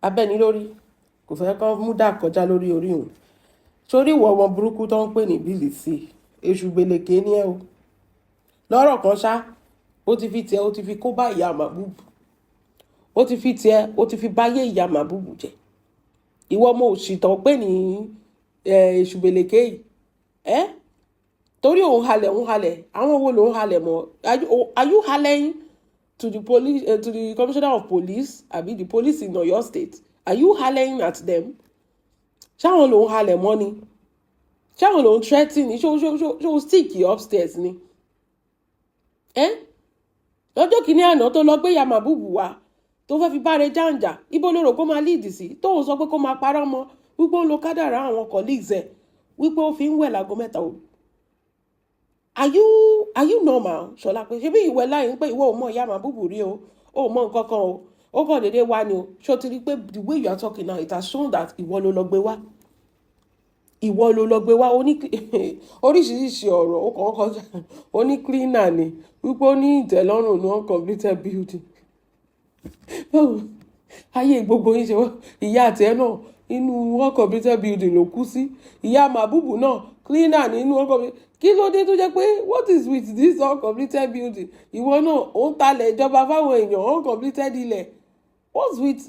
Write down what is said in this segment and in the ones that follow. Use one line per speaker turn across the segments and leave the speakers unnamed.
abẹ́ni lórí kò fẹ́ kán mú dà kọjá lórí orí òun sórí ìwọ ọmọ burúkú tó ń pè ní Bílíìsì èṣù gbèlèké ní ẹ o lọ́rọ̀ kan ṣá ó ti fi tiẹ̀ ó ti fi kó bá ìyá Màbúbù ó ti fi tiẹ̀ ó ti fi báyé ìyá Màbúbù jẹ́ ìwọ ọmọ òṣì tó ń pè ní èṣù gbèlèké yìí torí òun halẹ̀ àwọn wo lòun halẹ̀ mọ́ are you halẹ̀ to the police to the commissioner of police àbí the police in Oyo State are you halẹ̀ at them ṣáwọn lòun halẹ̀ mọ́ ni ṣáwọn lòun threatening ni ṣó stick upstairs ni lọ́jọ́ kìíní àná tó lọ gbé ìyá Màbúbù wá tó fẹ́ fi báre jàǹjà ibo ló rò kó máa lead sí tóun sọ pé kó máa parọ́ mọ́ wípé ó lo kádàrá àwọn colleagues ẹ̀ wípé ó fi ń wẹ̀ láago mẹ́ta òru are you normal ṣọlá pé ṣebí ìwẹ láyé ń pé ìwọ ò mọ ìyá Màbúbù rí o ò mọ nǹkan kan o ó kàn déédéé wá ni o ṣó ti rí pé the way you are talking now it has shown that ìwọ ló lọ gbé wá oríṣiríṣi ọ̀rọ̀ ó kàn kọjá ó ní cleaner ni wípé ó ní ìtẹ́lọ́rùn ní uncompleted building báwo ayé gbogbo yín ṣe wá ìyá àti ẹ náà inú uncompleted building ló kú sí ìyá Màbúbù náà cleaner nínú uncompleted kí ló dé tó jẹ́ pé what is with this uncompleted building ìwọ náà ó ń talẹ̀ ìjọba fáwọn èèyàn uncompleted ilẹ̀ what's with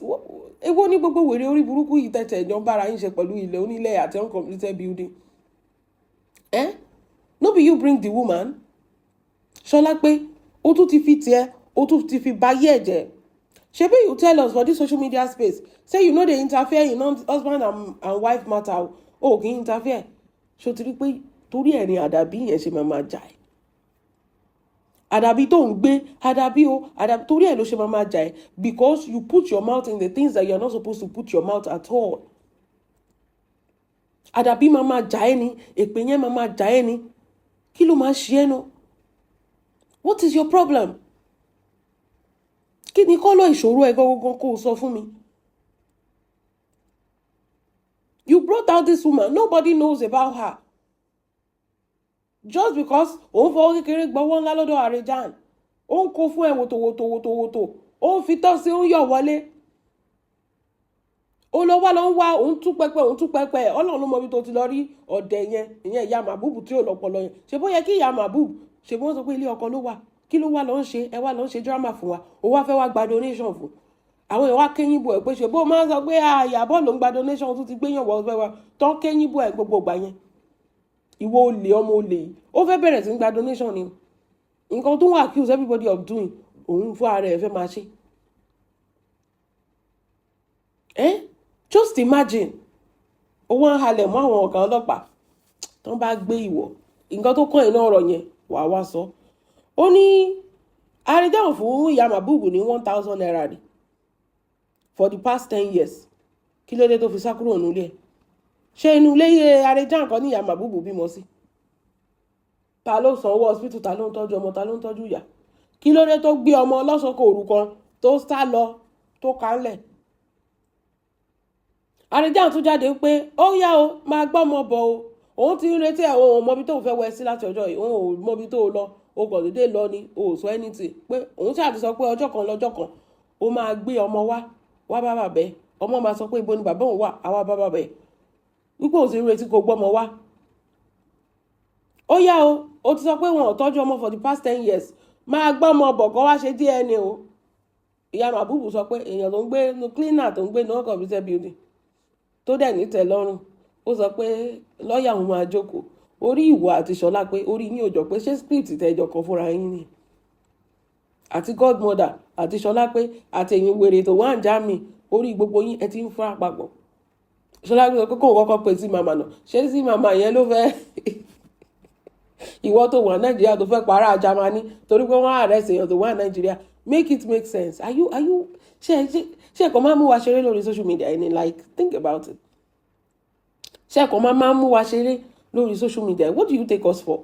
èwo ní gbogbo wèrè orí burúkú yìí tẹ̀tẹ̀ ìjọba bára yín ṣe pẹ̀lú ilẹ̀ onílẹ̀ àti uncompleted building no be you bring the woman ṣọlá pé ó tún ti fi tiẹ̀ ó tún ti fi báyé ẹ̀ jẹ́ shebi you tell us for this social media space say you no dey interfere in husband and wife matter o kì í interfere ṣó ti rí pé torí ẹ̀ ni àdàbí yẹn ṣe máa jà ẹ́ àdàbí tó ń gbé àdàbí torí ẹ̀ ló ṣe máa jà ẹ́ because you put your mouth in the things that you are not supposed to put your mouth at all àdàbí máa jà ẹ́ ni èpè yẹn máa jà ẹ́ ni kí ló máa ṣe ẹ́ nu what is your problem kí ni kọ́lọ̀ ìṣòro ẹ̀ gangan kó o sọ fún mi you brought out this woman nobody knows about her just because òun fọwọ́ kékeré gbọ́wọ́ ńlá lọ́dọ̀ Àrẹ̀jàn ó ń kó fún ẹ wòtòwòtò ó ń fi tọ́ sí ó ń yọ̀ wọlé ó lọ wá lọ ń wá òun tún pẹpẹ Ọlọ́run ló mọ ibi tó ti lọ rí ọ̀dẹ̀ yẹn ìyẹn ìyá Màbúbù tí ò lọ́pọlọ yẹn ṣe bó yẹ kí ìyá Màbúbù ṣe bó ń sọ pé ilé ọkọ ló wà kí ló wá lọ ń ṣe ẹ wá lọ ń ṣe drama fún wa ó wá fẹ́ wá gba donation fún àwọn èèyàn wá kéyìn bò ẹ pé ṣe bó máa ń sọ pé Ìyábọ̀ ló ń gba donation tó ti gbéyàn wọ fẹ́ wa tán kéyìn bò ẹ gbogbo ìgbà yẹn ìwọ olè ọmọ olè yìí ó fẹ́ bẹ̀rẹ̀ sí ń gba donation ni nǹkan tó ń accuse everybody of doing òun fún ara ẹ̀ fẹ́ máa ṣe just imagine owó ń halẹ̀ mọ́ àwọn ọ̀gá ọlọ́pàá tó ń bá gbé ìwọ nǹkan tó kàn iná ọ̀rọ̀ yẹn wàá wá sọ ó ní Àrẹ̀jàn fún ìyá Màbúbù ní 1,000 naira ni for the past 10 years kí ló dé tó fi sá kúrò nílé ẹ̀ ṣé inú ilé Àrẹ̀jàn kan ní ìyá Màbúbù bímọ sí ta ló sanwó hospital ta ló ń tọ́jú ọmọ ta ló ń tọ́jú ìyá kí ló dé tó gbé ọmọ ọlọ́sọ̀kọ̀ òrukàn tó sá lọ tó kánlẹ̀ Àrẹ̀jàn tún jáde pé ó yá o máa gbọ́ ọmọ bọ̀ o òun ti ń retí ẹ̀ òun ò mọbi tóun fẹ́ wẹ sí láti ọjọ́ yìí òun ò mọbi tó lọ o kò dédé lọ ni o ò sọ anything pé òun ṣáà ti sọ pé ọjọ́ kan lọ́jọ́ kan ó máa gbé ọmọ wá bá bàbá ẹ̀ ọmọ máa sọ pé ibo ni bàbá òun wà àwa bá bàbá ẹ̀ wípé òun sì ń retí kó gbọ́mọ wá ó yá o ó ti sọ pé wọn ò tọ́jú ọmọ for the past 10 years máa gbọ́mọ bọ̀ kó wá ṣe DNA o ìyá Màbúbù sọ pé èèyàn tó ń gbé cleaner tó ń gbé ní uncompleted building tó dẹ̀ ní tẹ́lọ́rùn ó sọ pé lọ́ọ̀yà òun máa jókòó orí ìwọ àti Ṣọlá pé orí yín ò jọ pé ṣé script tẹ́jọ kan fúnra yín ni àti godmother àti Ṣọlá pé àtẹ̀yìn wèrè tó wà ń já mi orí gbogbo yín ẹ ti ń fúnra papọ̀ Ṣọlá gbé kókó kọ́kọ́ pé sí màmá náà ṣé sí màmá yẹn ló fẹ́ ìwọ tó wà Nàìjíríà tó fẹ́ para Jámánì torí pé wọ́n arrest èèyàn tó wà Nàìjíríà make it make sense are you ṣe ẹ̀kọ́ máa mú wa ṣeré lórí social media ẹni like think about it ṣe ẹ̀kọ́ máa mú wa ṣeré lórí social media what do you take us for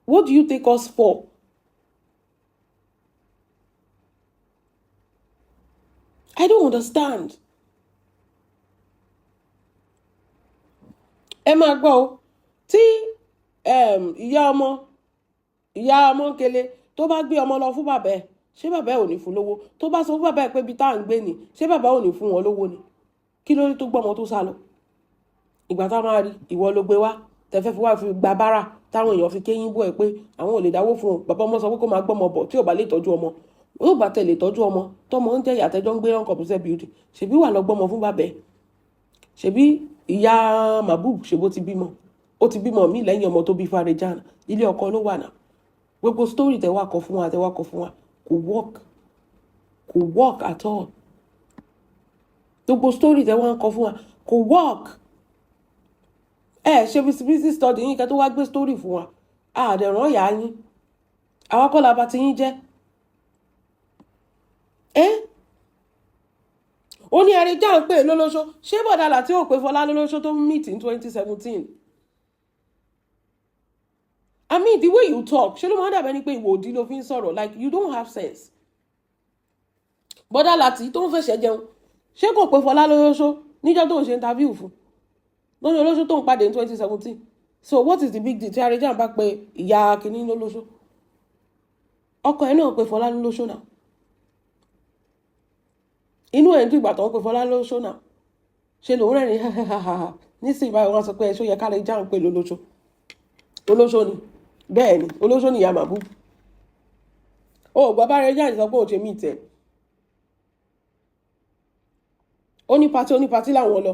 what do you take us for I don't understand ẹ máa gbọ́ o tí ìyá ọmọ kele tó bá gbé ọmọ lọ fún bàbá ẹ̀ ṣé bàbá ẹ̀ ò ní fún lówó? Tó bá sọ fún bàbá ẹ̀ pé ibi tá à ń gbé ni, ṣé bàbá ò ní fún wọn lówó ni? Kí ló rí tó gbọ́mọ tó sá lọ? Ìgbà tá máa rí ìwọ ló gbé wá tẹfẹ́ fi wá fi gba bára táwọn èèyàn fi kéyìn bó ẹ pé àwọn ò lè dáwó fún un. Bàbá ọmọ sọ pé kó máa gbọ́mọ bọ̀ tí ò bá lè tọ́jú ọmọ. Ó bá tẹ̀lé tọ́jú ọmọ tọmọ ń jẹ́ ìyàtẹ́jọ́ ń gbé uncompensated building. Ṣèbí wà lọ gbọ́mọ fún bàbá ẹ̀. Ṣèbí ìyá Mabub ṣèbó ti bímọ. Ó ti bímọ mí lẹ́yìn ọmọ tó bí Farejan. Ilé ọkọ ló wà náà. Gbogbo story tẹ wá kọ fún wa kò work at all. Gbogbo story tẹ wá kọ fún wa kò work. Ṣe visibility study yín kẹ́ tó wá gbé story fún wa. Àdẹ̀rán ìyá yín. Àwa kọ́ la bá ti yín jẹ́. Ó ní Farejan pé lólóṣó. Ṣé bọ̀dá Láti ò pé Fọlá lólóṣó tó meet in 2017? I mean, the way you talk, ṣé ló máa dàbẹ́ ni pé ìwò òdì ló fi ń sọ̀rọ̀, like you don't have sense. Bọ̀dá Láti tó ń fẹsẹ̀ jẹun, ṣé kò pé Fọlá lólóṣó níjọ́ tó ń ṣe interview fún? Lórí olóṣó tó ń pàdé in 2017. So what is the big deal tí Farejan bá pe ìyá kìíní lólóṣó? Ọkọ ẹ̀ náà pé Fọlá lólóṣó náà. Inú ẹ̀ ń dùn ìgbà tó ń pe Fọlá lólóṣó náà. Ṣé lòun rẹ̀ ní nísìnyí báyìí wọ́n sọ pé ẹ̀ṣọ́ yẹ Farejan pé lólóṣó. Olóṣó ni. Bẹ́ẹ̀ ni, olóṣó ni ìyá Mabub. Bàbá Farejan sọ pé ó ṣe mí tẹ̀. Ó ní pátí láwọn lọ.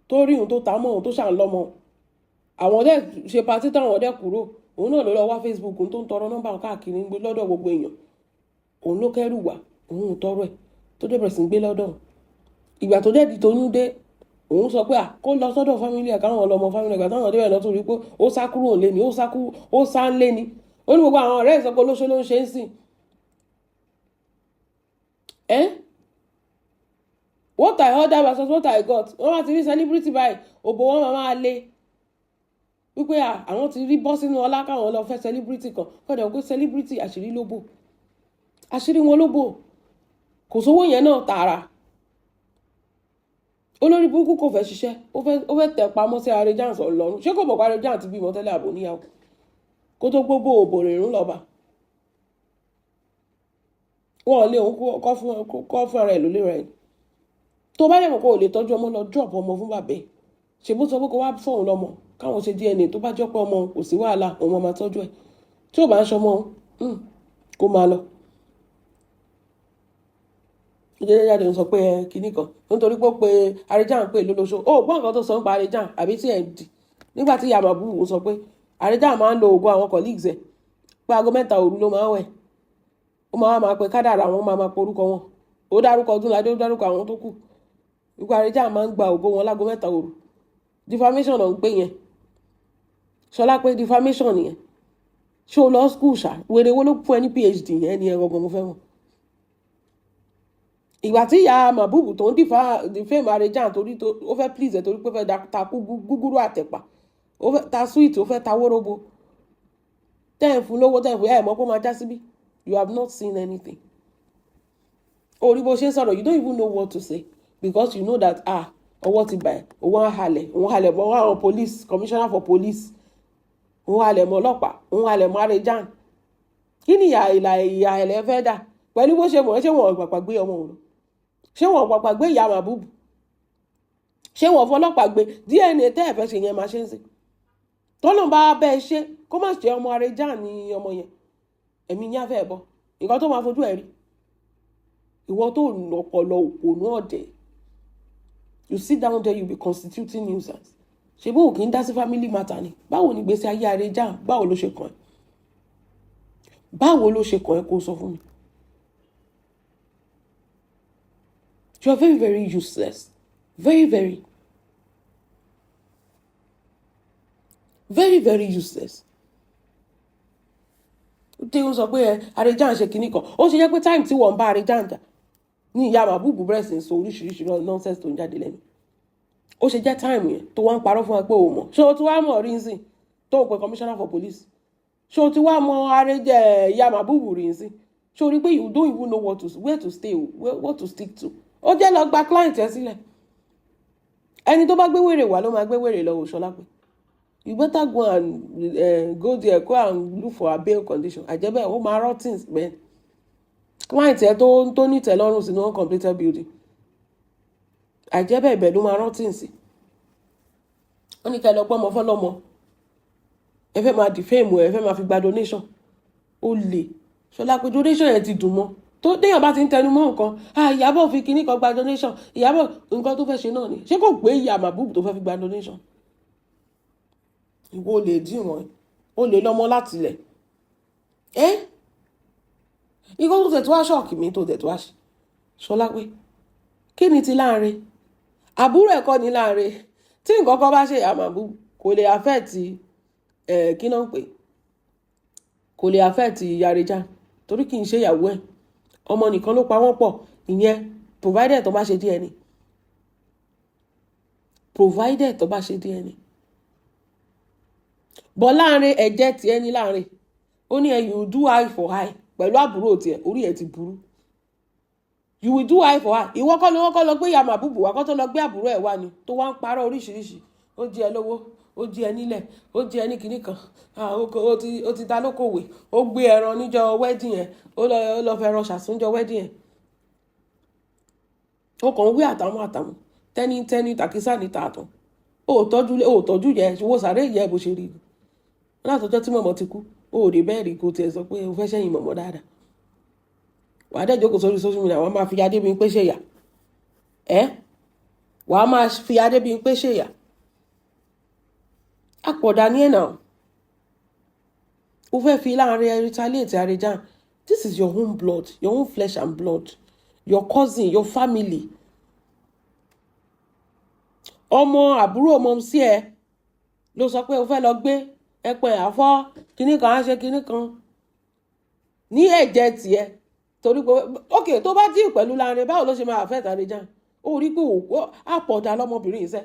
Tó rí òun tó ta mọ́ òun tó ṣàn lọ́mọ. Àwọn dẹ̀ ṣe pátí táwọn dẹ̀ kúrò. Òun náà ló lọ wá Facebook òun tó ń tọrọ nọ́mbà káàkiri gbé lọ́dọ̀ gbogbo èèyàn. Òun ló kẹ́rù wá, òun ò tọrọ ẹ̀. Tó dé bẹ̀rẹ̀ sí gbé lọ́dọ̀. Ìgbà tó dẹ̀ di tóyún dé, òun sọ pé kó lọ sọ́dọ̀ family ẹ̀ káwọn lọmọ family ẹ̀ táwọn débẹ̀ náà tó rí pé ó sá kúrò lé ni, ó sá ń lé ni. Ó ní gbogbo àwọn ọ̀rẹ́ ẹ̀ sọ pé olóṣó ló ń ṣe ń sìn. What I order versus what I got. Wọ́n wá ti rí celebrity báyìí, òbò wọn máa lé. Wípé àwọn ti rí bọ́ sínú ọlá káwọn lọ fẹ́ celebrity kan. Kọ́dọ̀ pé celebrity àṣírí ló bò. Àṣírí wọn ló bò. Kò sówó yẹn náà tààrà. Olórí burúkú kò fẹ́ ṣiṣẹ́. Ó fẹ́ tẹ̀ pamọ́ sí Farejan sọ lọ́rùn. Ṣé kò mọ̀ pé Farejan ti bímọ tẹ́lẹ̀ àbò níyàwó? Kó tó gbogbo òbò rìnrún lọ́ba. Wọ́n lé òun kọ́ fún ara ẹ̀ lólè rẹ̀. Tó bá yẹ̀ mọ̀ pé ò lè tọ́jú ọmọ lọ drop ọmọ fún bàbá ẹ̀. Ṣé bó sọ pé kó wá fóun lọ́mọ káwọn ṣe DNA tó bá jọ́ pé ọmọ kò sí wàhálà òun máa tọ́jú ẹ̀. Tí ò bá ń ṣọmọ kó máa lọ. Ìjẹ́jáde ń sọ pé kinní kan nítorí pé ó pe Farejan pé lólóṣó. Gbọ́n nǹkan tó sọ ń pa Farejan àbí tí ẹ̀ ń dì. Nígbà tí ìyá Mabub sọ pé Farejan máa ń lo oògùn àwọn colleagues ẹ̀ pé aago 3 òru ló máa ń wẹ̀. Ó máa pe kádàrà wọn máa porúkọ wọn. Ó dárúkọ Ọdúnládé, ó dárúkọ àwọn tó kù. Nígbà Farejan máa ń gba ògo wọn láago 3 òru. Defamation náà ń pè yẹn. Ṣọlá pé defamation nìyẹn. Ṣé o lọ school ṣá? Wèrè wo ló fún ẹ ní PhD yẹn ni ẹ̀rọ gan mo fẹ́ mọ̀. Ìgbà tí ìyá Mabub tó ń defame Farejan torí ó fẹ́ please ẹ̀ torí pé fẹ́ ta gúgúrú àtẹ̀pà. Ó fẹ́ ta sweet, ó fẹ́ ta wóróbo. Tẹ́ ẹ̀ fún lówó tẹ́ ẹ̀ fún ẹ̀ mọ́ kó máa já síbí. You have not seen anything. Orí bó ṣe ń sọ̀rọ̀, you don't even know what to say because you know that ọwọ́ ti bà ẹ́, òun halẹ̀ mọ́ àwọn police, commissioner for police, òun halẹ̀ mọ́ ọlọ́pàá, òun halẹ̀ mọ́ Farejan. Kí ni ìyá ẹ̀lẹ́ fẹ́ dà? Pẹ̀lú bó ṣe mọ̀ ẹ́, ṣé wọ́n pàpà gbé ọmọ òun? Ṣé wọ́n pàpà gbé ìyá Mabub? Ṣé wọ́n fọlọ́pàá gbé DNA tẹ́ ẹ̀ fẹ́ ṣe yẹn máa ṣe ń sìn? Tọ́lọ́n bá bẹ́ẹ̀ ṣe kó má ṣe ọmọ Farejan ní ọmọ yẹn. Ẹ̀mí yín á fẹ́ bọ́. Nǹkan tó máa fojú ẹ̀ rí. Ìwọ tó ọpọlọ òpònú ọ̀dẹ̀. You sit down there, you be constituting nuisance. Ṣé bó kì í dá sí family matter ni? Báwo ni gbèsè ayé Farejan? Báwo ló ṣe kàn ẹ́? Báwo ló ṣe kàn ẹ́ kó sọ fún mi? You are very, very useless. Very, very. Very, very useless. Tí ó sọ pé Farejan ṣe kinní kan. Ó ṣe jẹ́ pé time tí wọ́n bá Farejan jà ní ìyá Mabub bẹ̀rẹ̀ sí sọ oríṣiríṣi nonsense tó ń jáde lẹ́nu. Ó ṣe jẹ́ time yẹn tó wá ń parọ́ fún wa pé o mọ̀. Ṣé o ti wá mọ̀ rí nsìn tó ń pe commissioner for police? Ṣé o ti wá mọ̀ ìyá Mabub rí nsìn? Ṣé o rí pé you don't even know where to stay, what to stick to? Ó jẹ́ lọ gba client ẹ sílẹ̀. Ẹni tó bá gbé wèrè wá ló máa gbé wèrè lọ Ṣọlá pé. You better go and go there, go and look for a bail condition. Àjẹ́bẹ̀ ó máa rot things bẹ́ẹ̀. client ẹ tó ní ìtẹ́lọ́rùn sínú uncompleted building àìjẹ́bẹ̀ ibẹ̀ ló máa rántí sí wọ́n ní ká lọ gbọ́mọ fọ́lọ́mọ ẹ fẹ́ máa defame ẹ fẹ́ máa fi gba donation ó lè Ṣọlá pé donation yẹn ti dùn mọ́ tó déyàn bá ti ń tẹnu mọ́ nǹkan Ìyábọ̀ fi kinní kan gba donation Ìyábọ̀ nǹkan tó fẹ́ ṣe náà ni ṣé kò gbé ìyá màbúù tó fẹ́ fi gba donation ìwọ lè dín wọn ó lè lọ́mọ láti ilẹ̀ ikọ́ tó tẹ̀ tó wá ṣọ́ọ̀kì mi tó tẹ̀ tó wá ṣe Ṣọlá pé kí ni ti Láńre àbúrò ẹ̀kọ́ ni Láńre tí nǹkan kan bá ṣe ìyá màbúù kò lè affect kí náà ń pè kò lè affect Yareja torí kì í ṣe ìyàwó ẹ̀ ọmọ nìkan ló pa wọ́n pọ̀ ìyẹn provided tó bá ṣe DNA provided tó bá ṣe DNA bọ́ Láńre ẹ̀jẹ̀ tiẹ̀ ní Láńre ó ní you do eye for eye pẹ̀lú àbúrò tiẹ̀ orí ẹ̀ ti burú you will do eye for eye ìwọ kọ́ ló wọ́n kọ́ lọ gbé ìyá màbúbù wá kọ́ tó lọ gbé àbúrò ẹ̀ wá ni tó wá ń parọ́ oríṣiríṣi ó jí ẹ lówó ó jí ẹ nílẹ̀ ó jí ẹ ní kinní kan ó ti ta lókòwé ó gbé ẹran níjọ́ wedding yẹn ó lọ fẹ́ ẹran ṣàṣúnjọ́ wedding yẹn ó kàn ń wé àtàmú tẹ́ni tàkísà ní tààtàn ó tọ́jú yẹ wo sàré yẹ bó ṣe rí i látọjọ́ tí mọ̀mọ́ ti kú ó rí bẹ́ẹ̀ rí kó tiẹ̀ sọ pé o fẹ́ sẹ́yìn mọ̀mọ́ dáadáa wàá dẹ̀ jókòó sórí social media wàá máa fi Adébíyìnpé ṣèyà wàá máa fi Adébíyìnpé ṣèyà àpọ̀dà ní ẹ̀nà o fẹ́ fi Láńre retaliate Àrẹ̀já this is your own blood your own flesh and blood your cousin your family ọmọ àbúrò ọmọ sí ẹ ló sọ pé o fẹ́ lọ gbé ẹpẹ àfọ́ kinní kan á ṣe kinní kan ní ẹ̀jẹ̀ tiẹ̀ torí pé ok tó bá dín pẹ̀lú Láńre báwo ló ṣe máa affect Àrẹ̀já ó rí pé àpọ̀dà lọ́mọbìnrin yìí sẹ́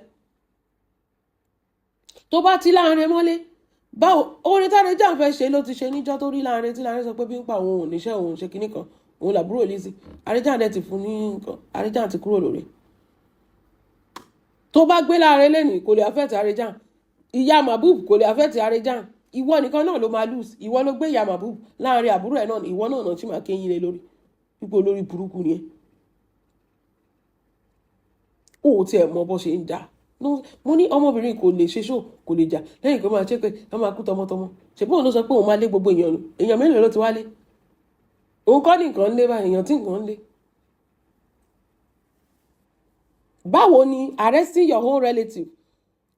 tó bá ti Láńre mọ́lé báwo orin t'Àrẹ̀já fẹ́ ṣe ló ti ṣe níjọ́ tó rí Láńre tí Láńre sọ pé bí ń pa òun ò níṣẹ́ òun ṣe kinní kan òun làbúrò Lizzy Àrẹ̀já dẹ̀ ti fún ní nǹkan Àrẹ̀já ti kúrò lórí tó bá gbé Láńre lẹ́nìí kò lè affect Àrẹ̀já ìyá màbúù kò lè affect Àrẹ̀já ìwọ nìkan náà ló máa lose ìwọ ló gbé ìyá màbúù Láńre àbúrò ẹ̀ náà ìwọ náà tí máa kéyìn lé lórí pípò lórí burúkú ni ẹ ó tiẹ̀ mọ bó ṣe ń jà mo ní ọmọbìnrin kò lè ṣe ṣó kò lè jà lẹ́yìn kó máa ṣe pé wọ́n máa kú tọmọtọmọ ṣùgbọ́n òun ló sọ pé òun máa lé gbogbo èèyàn nù èèyàn mélòó ló ti wá lé òun kọ́ ní nǹkan ń lé báyìí èèyàn tí nǹkan ń lé. báwo ni arresting your own relative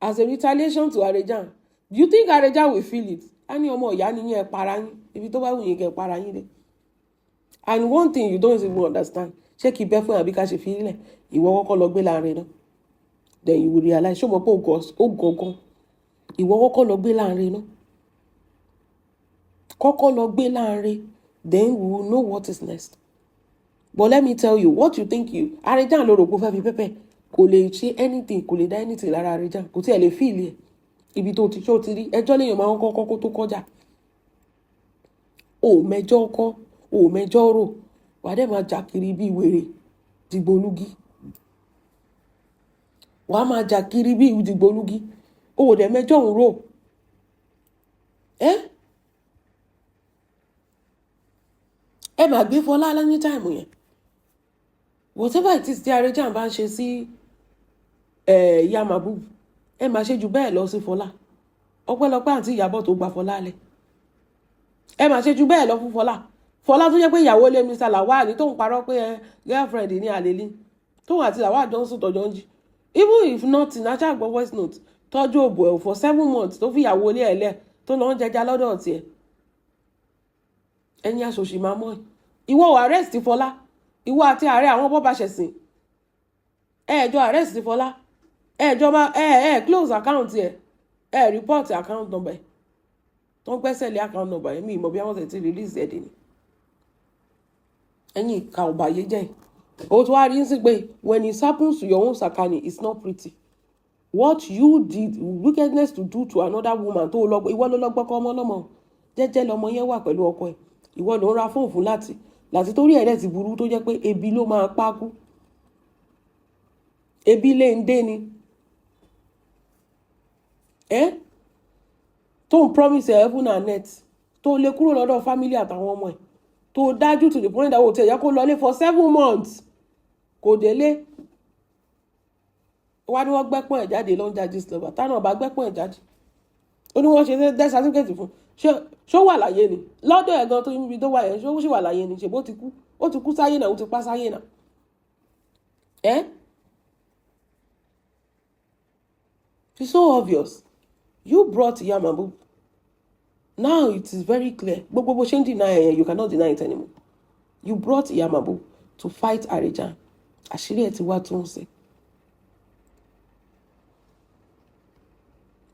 as a retaliation to Àrẹ̀já do you think Àrẹ̀já will feel it? á ní ọmọ ìyá nìyẹn ẹ para yín ibi tó bá wù yín kẹ para yín dé. and one thing you don't even understand ṣé kì í bẹ́ fún àbí ká ṣe fi ilẹ̀ ìwọ kọ́kọ́ lọ gbé Láńre náà then you will realize ṣé o mọ̀ pé ó gọ̀ọ̀gàn ìwọ kọ́kọ́ lọ gbé Láńre náà kọ́kọ́ lọ gbé Láńre then we will know what is next. but let me tell you what you think you Àrẹ̀já ló rò pé ó fẹ́ fi pẹ́pẹ́ kò lè ṣe anything kò lè dá anything lára Àrẹ̀já kò tí ẹ lè feel ẹ ibi tó ti ṣó ti rí ẹjọ́ lèèyàn máa ń kọ́kọ́ kó tó kọjá ò mẹjọ́ kọ́ ò mẹjọ́ rò wà á dẹ̀ máa jà kiri bí wèrè dìgbòlugi wà á máa jà kiri bí dìgbòlugi ò dẹ̀ mẹjọ́ ń rò ẹ máa gbé Fọlá ní táìmù yẹn whatever it is tí Àrẹ̀já bá ń ṣe sí ìyá màbúù ẹ máa ṣe jù bẹ́ẹ̀ lọ sí Fọlá ọpẹ́lọpẹ́ àǹtí Ìyábọ̀ tó gba Fọlá lẹ̀ ẹ máa ṣe jù bẹ́ẹ̀ lọ fún Fọlá tó jẹ́ pé ìyàwó lé Mr. Lawal tó ń parọ́ pé girlfriend ní àlèlí tóun àti Lawal jọ ń sùn tọ́jọ́ ń jí even if not natural gbọ́ voice note tọ́jú òbò ẹ̀ for 7 months tó fi ìyàwó lé ẹ̀ lẹ̀ tó lọ ń jẹja lọ́dọ̀ tiẹ̀ ẹni aṣòṣì máa mọ́ ìwọ ò arrest Fọlá ìwọ àti ààrẹ àwọn bọ́bá ṣẹ̀sìn ẹ̀ẹ́jọ́ arrest Fọlá ẹ̀ẹ́jọ́ máa close account ẹ̀ report account number tó ń gbẹ́sẹ̀ lé account number mi ìmọ̀ bí wọ́n ti release ẹ̀ dé ni ẹ̀yin ìka ọ̀bàyé jẹ́ o tó wá rí sí pé when it happens to your own sakani it's not pretty what you did wickedness to do to another woman tó lọ ìwọ ló lọ́gbọ́kọ ọmọ lọ́mọ jẹ́jẹ́ lọmọ yẹn wà pẹ̀lú ọkọ ẹ̀ ìwọ ló ń ra fóònù fún láti torí ẹ̀rẹ́ ti burú tó jẹ́ pé ebi ló máa pákú ebi lè ń dé ni tó ń promise heaven and net tó lè kúrò lọ́dọ̀ family àtàwọn ọmọ ẹ̀ tó dájú to the point that ó tẹ̀ yẹ kó lọlé for 7 months kò délé wá ní wọ́n gbẹ́pọ̀n ẹ̀ jáde ló ń jáde sílọ́bà táwọn ọba gbẹ́pọ̀n ẹ̀ jáde ó ní wọ́n ṣe death certificate fún ṣó wà láyé ni lọ́dọ̀ ẹ̀ gan tó níbi tó wà yẹn ṣó sì wà láyé ni ṣèbó ti kú ó ti kú sáyé náà ó ti pa sáyé náà It's so obvious. You brought Iya Mahmood. Now it is very clear. Gbogbo ṣe ń deny you cannot deny it anymore. You brought Iya Mahmood to fight Arejan. Àṣírí ẹ̀ ti wá tó ń ṣe.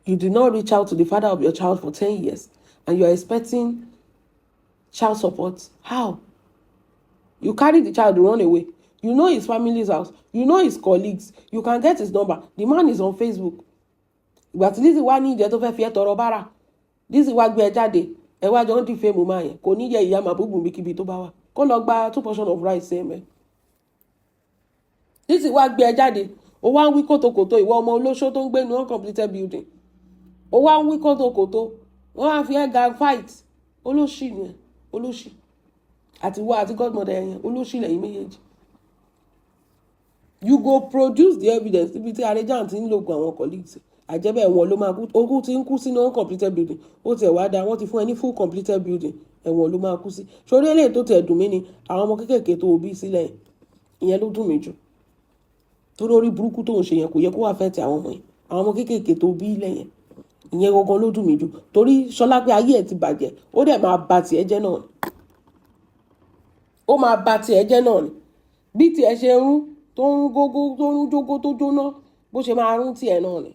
You did not reach out to the father of your child for 10 years and you are expecting child support. How? You carry the child to run away. You know his family's house. You know his colleagues. You can get his number. The man is on Facebook. Ìgbà tí Lizzy wá ní ìjẹ́ tó fẹ́ fi ẹ́ tọrọ bára. Lizzy wá gbé ẹ jáde. Ẹ wá jọ ń dì fẹ́ mú máa yẹn. Kò ní yẹ Iya Mahmood níbikíbi tó bá wà. Kó lọ gba 2 portion of rice ẹ̀ mẹ́. Lizzy wá gbé ẹ jáde. Ó wá ń wí kòtòkòtò ìwọ ọmọ olóṣó tó ń gbé ní uncompleted building. Ó wá ń wí kòtòkòtò. Wọ́n á fi ẹ́ ga fight. Olóṣì ni ẹ̀. Olóṣì. Àti wá àti godmother ẹ̀yẹn. Olóṣì lẹ́yìn méjèèjì. You go produce the evidence. Ibi tí Arejan ti ń lògùn àwọn colleagues. Àjẹ́bẹ̀ ẹ̀wọ̀n ló máa kú. Ogún ti ń kú sínú uncompleted building. Ó tiẹ̀ wá dáa. Wọ́n ti fún ẹ ní full completed building. Ẹ̀wọ̀n ló máa kú sí. Ṣorí eléyìí tó tiẹ̀ dùn mí ni àwọn ọmọ kékèké tó bí sílẹ̀ yẹn. Ìyẹn ló dùn mí jù. Torí orí burúkú tó ń ṣe yẹn kò yẹ kó wà fẹ́ ti àwọn ọmọ yẹn. Àwọn ọmọ kékèké tó bí ilẹ̀ yẹn. Ìyẹn gangan ló dùn mí jù. Torí Ṣọlá pé ayé ẹ̀ ti bàjẹ́. Ó dẹ̀ máa ba tiẹ̀ jẹ́ náà ni. Ó máa ba tiẹ̀ jẹ́ náà ni. Bí tiẹ̀ ṣe rún tó ń gógó tó ń jógó tó jóná bó ṣe máa rún tiẹ̀ náà ni.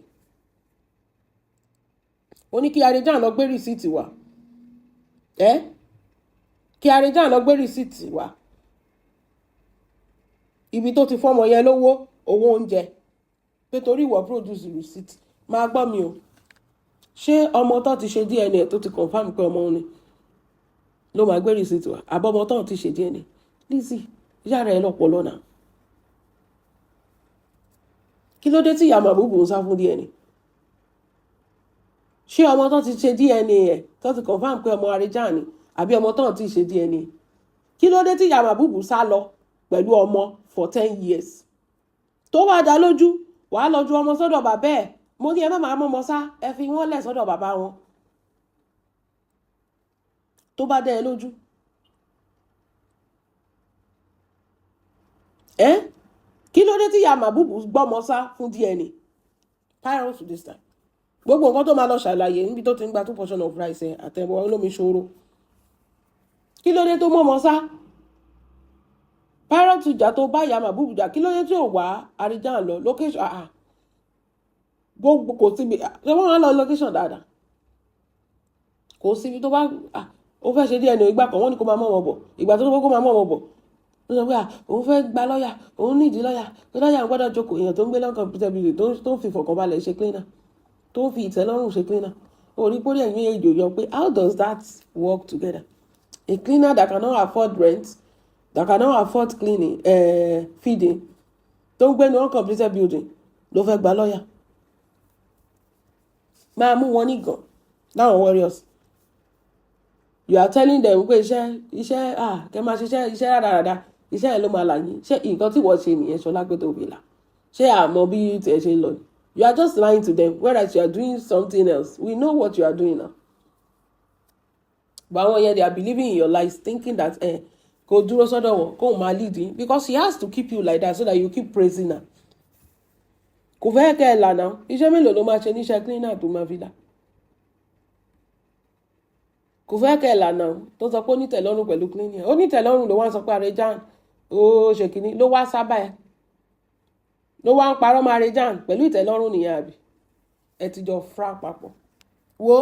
Ó ní kí Arejan lọ gbé rìsíìtì wá. Kí Arejan lọ gbé rìsíìtì wá. Ibi tó ti fọ́mọ yẹn lówó owó oúnjẹ. Pé torí ìwọ produce receipt. Máa gbọ́ mi o. Ṣé ọmọ tó ti ṣe DNA tó ti confirm pé ọmọ òun ni ló máa gbé rìsíìtì wá? Àbọ̀ ọmọ tó ti ṣe DNA. Lizzy, yára ẹ lọ́pọ̀lọ́ náà. Kí ló dé tí Iya Mahmood ń sá fún DNA? Ṣé ọmọ tó ti ṣe DNA ẹ̀ tó ti confirm pé ọmọ Arejan ni àbí ọmọ tó ti ṣe DNA? Kí ló dé tí Iya Mahmood sá lọ pẹ̀lú ọmọ for 10 years? Tó bá dá lójú wàá lọ ju ọmọ sọ́dọ̀ bàbá ẹ̀. Mo ní ẹ má máa mọ́mọ́ sá ẹ fi wọ́n lẹ̀ sọ́dọ̀ bàbá wọn. Tó bá dá ẹ lójú. Kí ló dé tí Iya Mahmood gbọ́mọ sá fún DNA? Prior to this time. Gbogbo nǹkan tó máa lọ ṣàlàyé níbi tó ti ń gba 2 portion of rice àtẹ̀wọ̀ olómi ṣòro. Kí ló dé tó mọ́mọ́ sá? Prior to ìjà tó bá Iya Mahmood jà kí ló dé tí ò wá Arejan lọ location gbogbo kò síbi ṣé wọ́n wá lọ location dáadáa. Kò síbi tó bá ó fẹ́ ṣe DNA ìgbà kan wọ́n ní kó máa mọ́ wọn bọ̀. Ìgbà tó tó kó máa mọ́ wọn bọ̀. Ó sọ pé òun fẹ́ gba lọ́yà òun nídìí lọ́yà pé lọ́yà ń gbọ́dọ̀ jókòó èèyàn tó ń gbé uncompleted building tó ń fi ìfọ̀kànbalẹ̀ ṣe cleaner tó ń fi ìtẹ́lọ́rùn ṣe cleaner. Orí pórí ẹ̀yìn èjò yọ pé how does that work together? A cleaner that cannot afford rent, that cannot afford cleaning, feeding, tó ń gbé ní uncompleted building ló fẹ́ gba lọ́yà. Máa mú wọn nígàn láwọn warriors. You are telling them pé iṣẹ́ kẹ́ máa ṣiṣẹ́ rádaràda iṣẹ́ ẹ̀ ló máa là yín. Ṣé nǹkan tí wọ́n ṣe nìyẹn Ṣọlá pé tó fi là? Ṣé àmọ́ bí tiẹ̀ ṣe ń lọ ni? You are just lying to them whereas you are doing something else. We know what you are doing now. But àwọn yẹn they are believing in your lies thinking that kò dúró sọ́dọ̀ wọn kó máa lead in because he has to keep you like that so that you keep praising her. Kò fẹ́ kẹ́ ẹ là náà. Iṣẹ́ mélòó ló máa ṣe níṣẹ́ cleaner tó máa fi là? Kò fẹ́ kẹ́ ẹ là náà tó sọ pé ó ní tẹ́lọ́rùn pẹ̀lú cleaner. Ó ní tẹ́lọ́rùn ló wá sọ pé Arejan ó ṣe kínní ló wá sábà ẹ̀. Ló wá ń parọ́ mọ́ Arejan pẹ̀lú ìtẹ́lọ́rùn nìyẹn àbí? Ẹ ti jọ fra papọ̀. Wo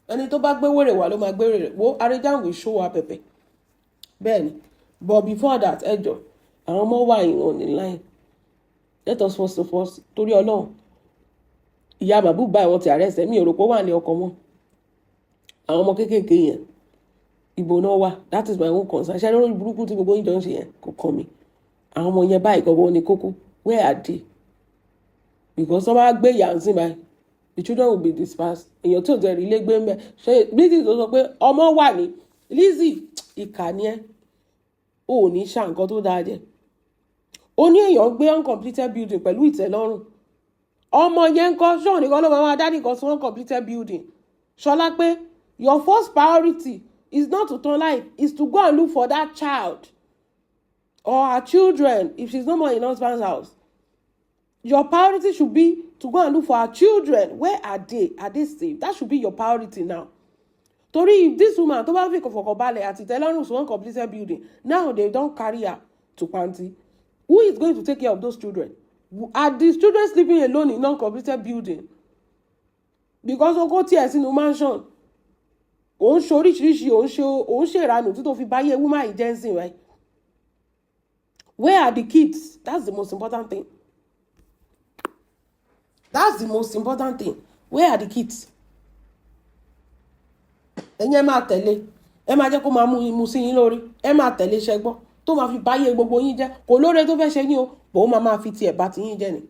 ẹni tó bá gbé wèrè wá ló máa gbé wèrè. Wo Arejan will show up pẹ̀pẹ̀. Bẹ́ẹ̀ni, but before that ẹjọ́ àwọn ọmọ wà ìwọ̀n ní line. Let us first of all torí Ọlọ́run Iya Mahmood báyìí wọ́n ti arrest mi ò rò pé ó wà ní ọkọ̀ wọn. Àwọn ọmọ kéékèèké yẹn ìbò náà wà that is my own concern. Ṣé lórí burúkú tí gbogbo ìjọ ń ṣe yẹn kò kàn mí. Àwọn ọmọ yẹn báyìí gbogbo ní kókó where are they? Because wọ́n bá gbé ìyá ǹsìn báyìí the children will be dispersed. Èèyàn tí ò tẹ̀ rí ilé gbé ń bẹ̀ ṣe Lizzy tó sọ pé ọmọ wà ní Lizzy ìkà ni ẹ́ ò ní ṣá nǹkan tó dáa jẹ ó ní èèyàn gbé uncompleted building pẹ̀lú ìtẹ́lọ́rùn ọmọ yẹn ń kọ́ ṣọ́ọ̀ nìkan ló máa dá nìkan sí uncompleted building ṣọlá pé your first priority is not to turn life is to go and look for that child or her children if she's no more in husband's house. Your priority should be to go and look for her children. Where are they? Are they safe? That should be your priority now. Torí if this woman tó bá fi kọ̀fọ̀kọ̀balẹ̀ àti ìtẹ́lọ́rùn sí uncompleted building, now they don't carry her to Panti. Who is going to take care of those children? Are these children sleeping alone in uncompleted building? Because oko tí ẹ̀ sínú mansion, òun ṣe oríṣiríṣi, òun ṣe ìranù tí tó fi báyé woman yìí jẹ́ nsìn, right? Where are the kids? That's the most important thing. That's the most important thing. Where are the kids? Ẹ̀yin ẹ máa tẹ̀lé, ẹ máa jẹ́ kó máa mú sí yín lórí, ẹ máa tẹ̀lé ṣẹgbọ́n tó máa fi báyé gbogbo yín jẹ́, kò lóore tó fẹ́ ṣe yín o, bò ó máa fi tiẹ̀ bá ti yín jẹ́ ni.